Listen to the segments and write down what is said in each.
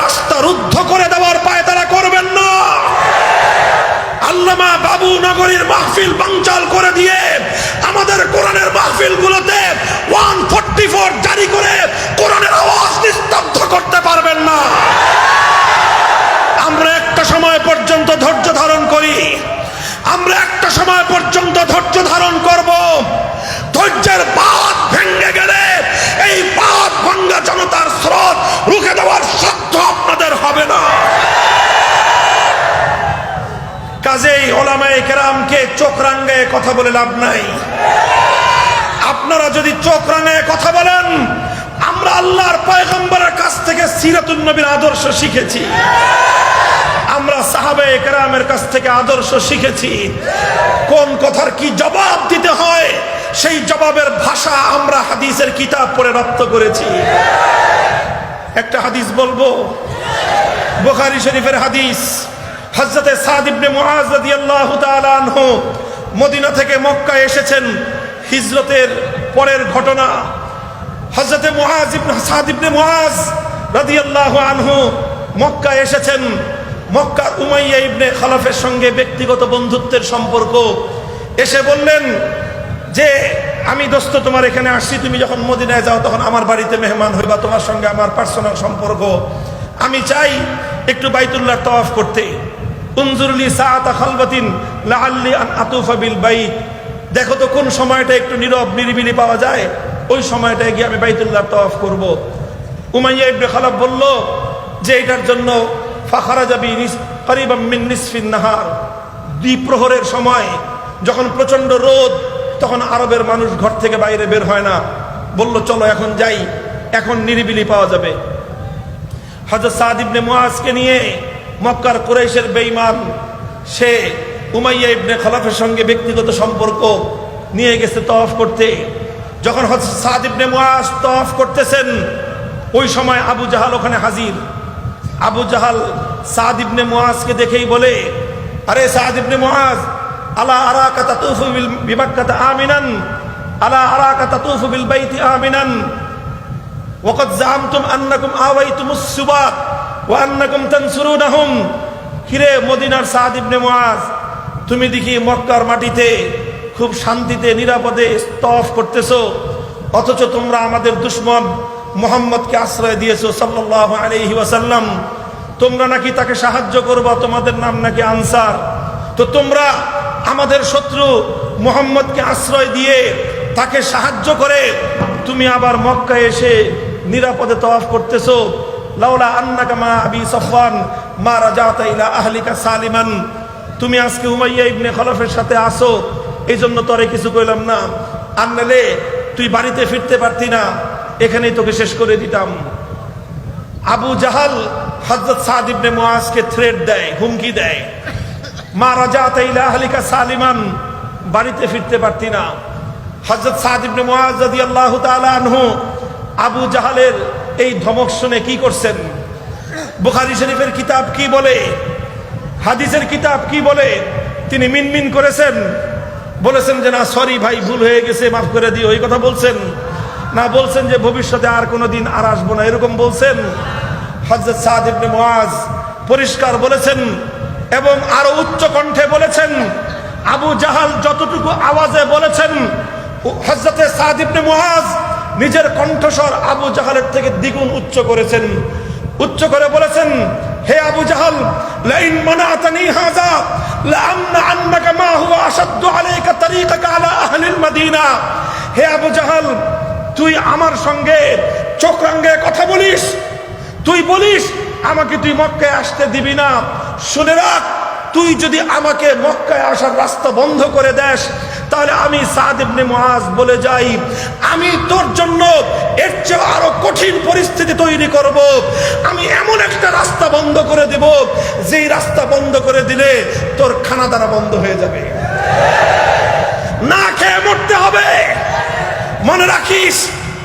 রাস্তা রুদ্ধ করে দেওয়ার পায়তারা করবেন না। আল্লামা বাবু নগরীর মাহফিল বানচাল করে দিয়ে আমাদের কোরআনের মাহফিলগুলোতে 144 জারি করে কোরআনের আওয়াজ নিস্তব্ধ করতে পারবেন না। আমরা একটা সময় পর্যন্ত ধৈর্য ধারণ করি, আমরা একটা সময় পর্যন্ত ধৈর্য ধারণ করব। ধৈর্যের বাঁধ ভেঙে গেলে এই বাঁধ ভাঙ্গা জনতার স্রোত রুখে দেওয়ার সাধ্য আপনাদের হবে না। কাজেই ওলামায়ে কেরামকে চোখ রাঙায়ে কথা বলে লাভ নাই। আপনারা যদি চোখ রাঙায়ে কথা বলেন, আমরা আল্লাহর পয়গম্বরের কাছ থেকে সিরাতুন নবীর আদর্শ শিখেছি, আমরা সাহাবায়ে কেরামের কাছ থেকে আদর্শ শিখেছি। কোন কথার কি জবাব দিতে হয় সেই জবাবের ভাষা আমরা হাদিসের কিতাব পড়ে রপ্ত করেছি। একটা হাদিস বলবো, বুখারী শরীফের হাদিস। হযরতে সাদ ইবনে মুআজ রাদিয়াল্লাহু তাআলা আনহু মদিনা থেকে মক্কায় এসেছেন, হিজরতের পরের ঘটনা। হযরতে সাদ ইবনে মুআজ রাদিয়াল্লাহু আনহু মক্কায় এসেছেন। মক্কার উমাইয়া ইবনে খালাফের সঙ্গে ব্যক্তিগত বন্ধুত্বের সম্পর্ক। এসে বললেন যে আমি দোস্ত তোমার এখানে আসছি, তুমি যখন মদিনায় যাও তখন আমার বাড়িতে মেহমান হইবা, তোমার সঙ্গে আমার পার্সোনাল সম্পর্ক। আমি চাই একটু বাইতুল্লাহ তাওয়াফ করতে। উনজুরলি সাআতা খালওয়াতিন লাআল্লি আন আতুফা বিল বাইত, দেখো তো কোন সময়টা একটু নীরব নিরিবিলি পাওয়া যায়, ওই সময়টায় গিয়ে আমি বাইতুল্লাহ তাওয়াফ করব। উমাইয়া ইবনে খালাফ বলল যে এটার জন্য ফাখারাজা বি করিবাম মিন নিসফিন নাহার, দ্বিপ্রহরের সময় যখন প্রচন্ড রোদ, তখন আরবের মানুষ ঘর থেকে বাইরে বের হয় না। বলল চলো এখন যাই, এখন নিরিবিলি পাওয়া যাবে। হযরত সাদ ইবনে মুআজকে নিয়ে মক্কার কুরাইশের বেঈমান সে উমাইয়া ইবনে খালাফের সঙ্গে ব্যক্তিগত সম্পর্ক নিয়ে গেছে তাওয়াফ করতে। যখন হযরত সাদ ইবনে মুআজ তাওয়াফ করতেছেন, ওই সময় আবু জাহাল ওখানে হাজির। আবু জাহাল সাদ ইবনে মুআজকে দেখেই বলে, আরে সাদ ইবনে মুআজ, আলা আরাকা তাতুফু বিমাক্কাতা আমিনান, আলা আরাকা তাতুফু বিল বাইতি আমিনান, ওয়াকাদ জামতুম আন্নাকুম আওয়াইতুমুস সুবাত ওয়া আন্নাকুম তানসুরুনহুম। কিরে মদিনার সাদ ইবনে মুআজ, তুমি দেখি মক্কার মাটিতে খুব শান্তিতে নিরাপদে তাওয়াফ করতেছো, অথচ তোমরা আমাদের দুশমন মুহাম্মদকে আশ্রয় দিয়েছো সাল্লাল্লাহু আলাইহি ওয়াসাল্লাম। তোমরা নাকি তাকে সাহায্য করবা, তোমাদের নাম নাকি আনসার। তো তোমরা আমাদের শত্রু মুহাম্মদকে আশ্রয় দিয়ে তাকে সাহায্য করে তুমি আবার মক্কায় এসে নিরাপদে তাওয়াফ করতেছো। লাউলা আন্নাকা মা আবি সাফওয়ান মা রাজাতা ইলা আহলিকা সালিমান, তুমি আজকে উমাইয়া ইবনে খালাফের সাথে আসো, এই জন্য তোরে কিছু কইলাম না, আর নালে তুই বাড়িতে ফিরতে পারতি না, এখানেই তোকে শেষ করে দিতাম। আবু জাহাল হযরত সাদ ইবনে মুআজকে থ্রেট দেয়, হুমকি দেয়, মা রাজাতা ইলা আহলিকা সালিমান, বাড়িতে ফিরতে পারতি না। হযরত সাদ ইবনে মুআজ রাদিয়াল্লাহু তাআলা আনহু আবু জাহালের এই ধমক শুনে কি করছেন? বুখারী শরীফের কিতাব কি বলে, হাদিসের কিতাব কি বলে? তিনি মিনমিন করেছেন, বলেছেন যে না সরি ভাই, ভুল হয়ে গেছে, মাফ করে দিও, এই কথা বলছেন না? বলছেন যে ভবিষ্যতে আর কোনোদিন আর আসবো না, এরকম বলছেন? হযরত সাদ ইবনে মুআজ পরিষ্কার বলেছেন এবং আরো উচ্চ কণ্ঠে বলেছেন। আবু জাহাল যতটুকু আওয়াজে বলেছেন, হযরত সাদ ইবনে মুআজ নিজের কণ্ঠস্বর আবু জাহালের থেকে দ্বিগুণ উচ্চ করেছেন। উচ্চ করে বলেছেন, হে আবু জাহাল, লাইন মানাতানি হাযা লাআমনা আন্নাকা মা হুয়া আশাদ্দু আলাইকা তারিকাকা আলা আহলিল মদিনা। হে আবু জাহাল, তুই আমার সঙ্গে চোখ রাঙায়ে কথা বলিস, তুই বলিস আমাকে তুই মক্কায় আসতে দিবি না। শুনে রাখ, তুই যদি আমাকে মক্কায় আসার রাস্তা বন্ধ করে দেস, তাহলে আমি সাদ ইবনে মুআজ বলে যাই, আমি তোর জন্য এর চেয়ে আরো কঠিন পরিস্থিতি তৈরি করব। আমি এমন একটা রাস্তা বন্ধ করে দেব, যেই রাস্তা বন্ধ করে দিলে তোর খানাদানা বন্ধ হয়ে যাবে, না খেয়ে মরতে হবে। মনে রাখিস,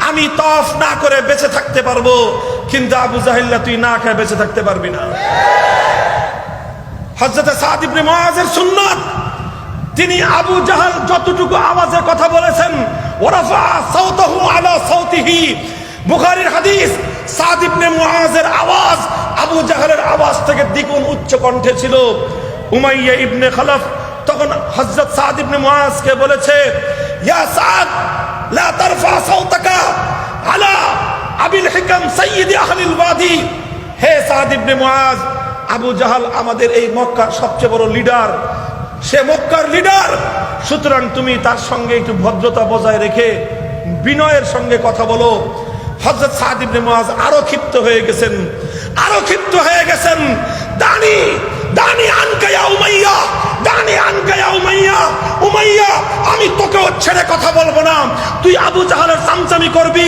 আমি তাওয়াফ না করে বেঁচে থাকতে পারবো, কিন্তু আবু জাহিল্লা তুই না খেয়ে বেঁচে থাকতে পারবি না। হযরত সাদ ইবনে মুআজের সুন্নাত, তিনি আবু জাহাল যতটুকু আওয়াজে কথা বলেছেন, ওয়ারাফা সাওতাহু আলা সাওতিহি, বুখারীর হাদিস, সাদ ইবনে মুআজের আওয়াজ আবু আবু জাহেলের আওয়াজ থেকে দ্বিগুণ উচ্চ কণ্ঠে ছিল। উমাইয়া ইবনে খালাফ তখন হযরত সাদ ইবনে মুআজকে বলেছে, ইয়া সাদ লা তারফা সাওতাকা আলা আবিল হিকাম সাইয়্যিদি আহলিল ওয়াদি। হে সাদ ইবনে মুআজ, আবু জাহাল আমাদের এই মক্কার সবচেয়ে বড় লিডার, সে মক্কার লিডার, সুতরাং তুমি তার সঙ্গে একটু ভদ্রতা বজায় রেখে বিনয়ের সঙ্গে কথা বলো। হযরত সাদ ইবনে মুআজ আরো ক্ষিপ্ত হয়ে গেছেন, আরো ক্ষিপ্ত হয়ে গেছেন। দানি দানি আনকা ইয়া উমাইয়া, দানি আনকা ইয়া উমাইয়া, উমাইয়া আমি তোকেও ছেড়ে কথা বলবো না। তুই আবু জাহালের চামচামি করবি,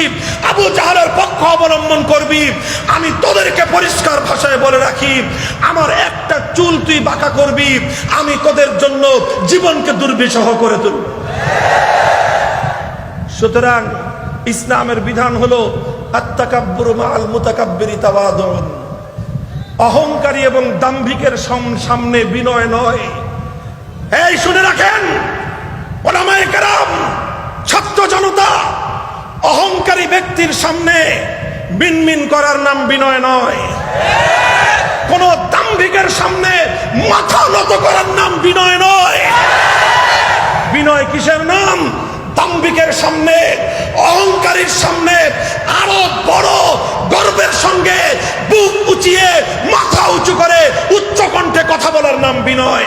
আবু জাহালের পক্ষ অবলম্বন করবি। আমি তোদেরকে পরিষ্কার ভাষায় বলে রাখি, আমার একটা চুল তুই বাঁকা করবি, আমি তোদের জন্য জীবনকে দুর্বিষহ করে তুলব। সুতরাং ইসলামের বিধান হলো আত-তাকাব্বুরু মা'আল মুতাকাব্বিরি তাওয়াদুন। অহংকারী এবং দাম্ভিকের সামনে বিনয় নয়। এই শুনে রাখেন উলামায়ে কেরাম, ছাত্র জনতা, অহংকারী ব্যক্তির সামনে মিনমিন করার নাম বিনয় নয়। কোন দাম্ভিকের সামনে মাথা নত করার নাম বিনয় নয়। বিনয় কিসের নাম? দাম্ভিকের সামনে, অহংকারীর সামনে আরো বড় গর্বের সঙ্গে বুক উঁচিয়ে মাথা উঁচু করে উচ্চ কণ্ঠে কথা বলার নাম বিনয়।